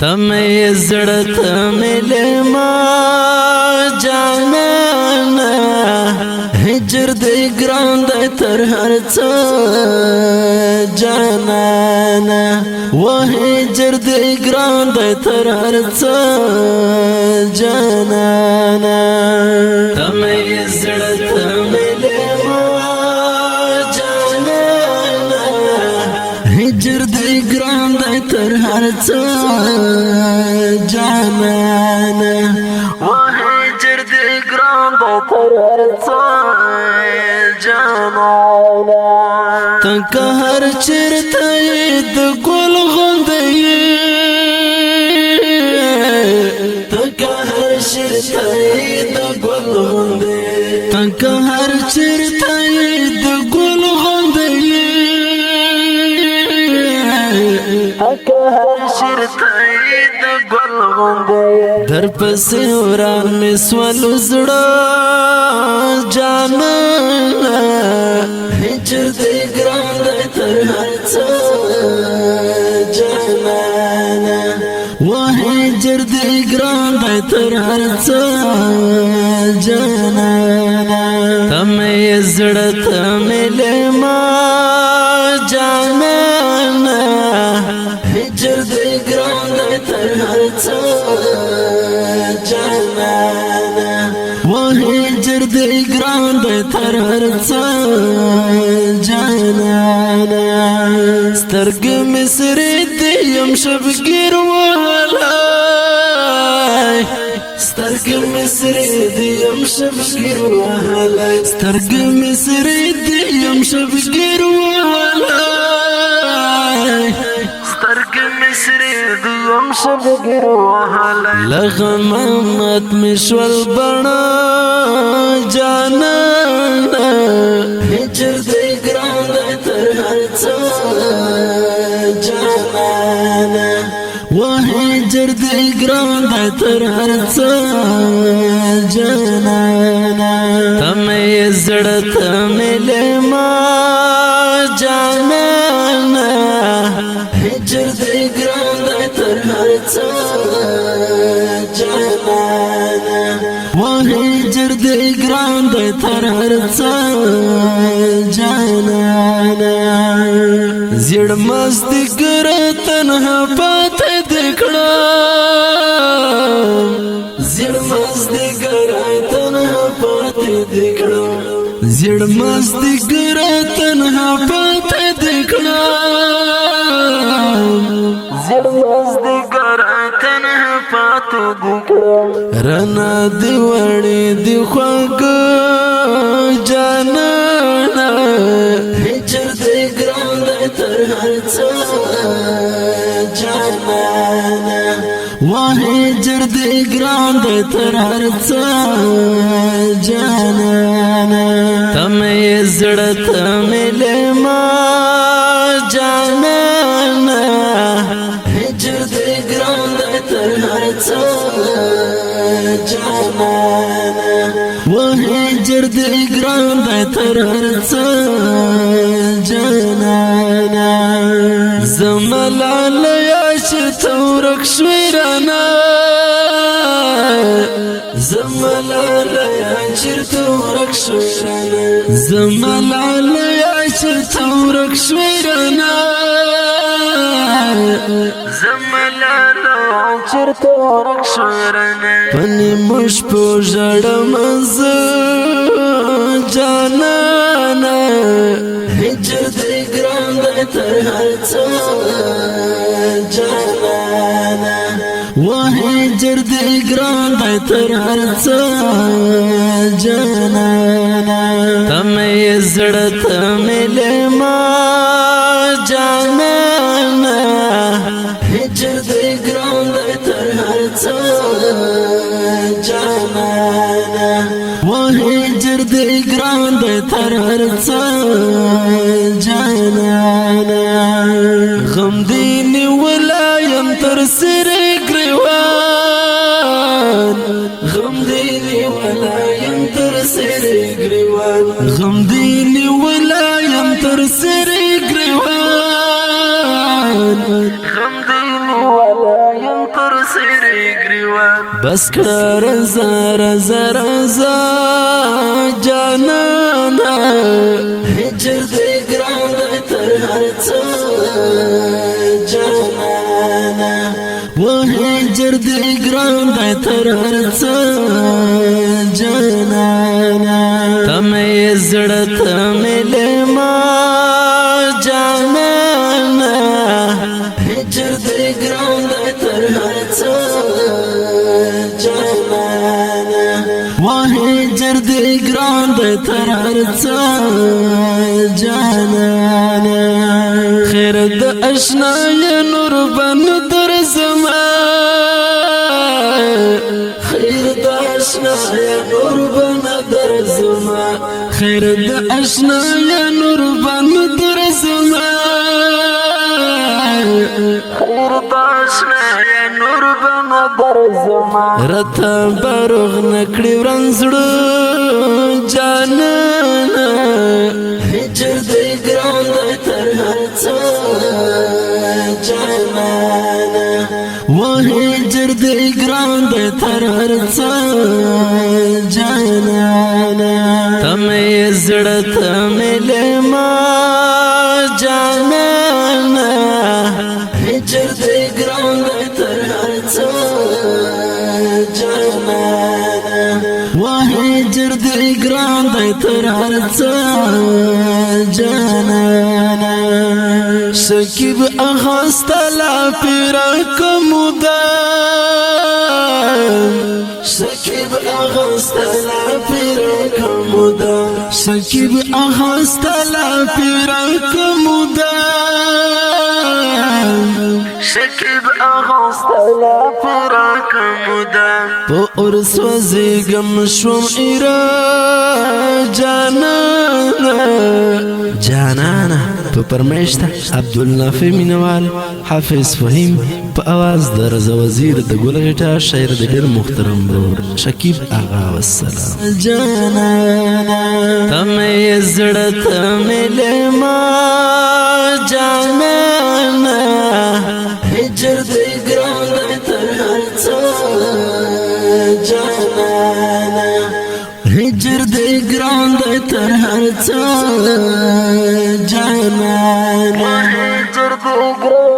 تمہیں زڑت ملما جانانا ہجر دے گران دے تر ہر چا جانانا وہ ہجر دے گران دے تر ہر چا جانانا تمہیں زڑت ملما جانانا ہجر دے گران دے تر ہر چا جانانا وہ ہجر دے گران دے تر ہر چا جانانا تنکا ہر چرتائی دا گل غندائی تنکا ہر چرتائی دا گل غندائی تنکا ہر چرتائی دا گل غندائی تنکا ہر چرتائی دا گل غندائی در پسی وران میں سوالو زڑا جانانا ہجر دے گران دے تر ہر چا جانانا وہ ہجر دے گران دے تر ہر چا جانانا تمہیں زڑت ملما جانانا ہجر دے گران دے تر ہر چا جانانا وہ ہجر دے گران دے تر ہر چا جانانا سترگ مصری دیم شبگیر والا سترگ مصری دیم شبگیر والا سترگ مصری دیم شبگیر والا سترگ مصری دیم شبگیر والا لغمامت مشول بنا جانانا ہجر دے گران دے تر ہر چا جانانا وہ ہجر دے گران دے تر ہر چا جانانا تمہیں زڑت ملما جانانا ہجر دے گران دے تر ہر چا جانانا وہ ہجر دے گران دے تر ہر چا جانانا زیڑ مزدی گر تنہا پات دکھڑا زیڑ مزدی گر تنہا پات دکھڑا زیڑ مزدی گر تنہا پات دکھڑا زیڑ مزدی گر تنہا پات دکھڑا رنا دیوڑی دی خواگ جانانا ہجر دے گران دے تر ہر چا جانانا وہ ہجر دے گران دے تر ہر چا جانانا تمہیں زڑت ملما جانانا ہجر دے گران دے تر ہر چا جانانا وہ ہجر دے گران دے تر ہر چا جانانا زملال یاشتو رکشویرانا زملال یاشتو رکشویرانا زملال یاشتو رکشویرانا زملال یاشتو رکشویرانا پنی مش پو جڑمز جانانا ہجر دے گران دے تر ہر چا جانانا وہ ہجر دے گران دے تر ہر چا جانانا تمہیں زڑت ملما جانانا ہجر دے گران دے تر ہر چا جانانا وہ ہجر دے گران دے تر ہر چا جانانا غم دینی ولایم تر سر گریوان غم دینی ولایم تر سر گریوان غم دینی ولایم تر سر گریوان غم دینی ولایم بس کړه رضا رضا رضا جانانا هجر دې ګران دی تر هر څه جانانا و هجر دې ګران دی تر هر څه جانانا تمه زړه تمه لما جانانا هجر دې ګران دی تر هر څه جانانا وهجر دې ګران دی تر هر څه جانانا خیر د اشنا یا نور بن در زما خیر د اشنا یا نور بن در زما خیر د اشنا یا نور بن در زما خیر د اشنا یا نور بن در زما رتا بروغ نکړي ورنځړو جانانا هجر دې ګران دی تر هر څه جانانا و هجر دې ګران دی تر هر څه جانانا تمه زړه تمه لما جانانا هجر دې ګران دی تر هر څه جانانا و هجر دې ګران دی تر هر څه جانانا شکیب اخستلا پیرا کمودان شکیب اخستلا پیرا کمودان شکیب اخستلا پیرا کمودان شکیب اخستلا پیرا کمودان پو ارس وزیگم شوم ایرا جانانا جانانا په پرمیشته عبدالنافع مینوال حافظ فهیم په اواز د رضا وزیر د ګلغټا شاعر د ډېر محترم برور شکیب آغا والسلام جانانا تمه زړه تمه لما جانانا هجر دې ګران دی تر هر څه جانانا هجر دې ګران دی تر هر څه جانانا هجر دې ګران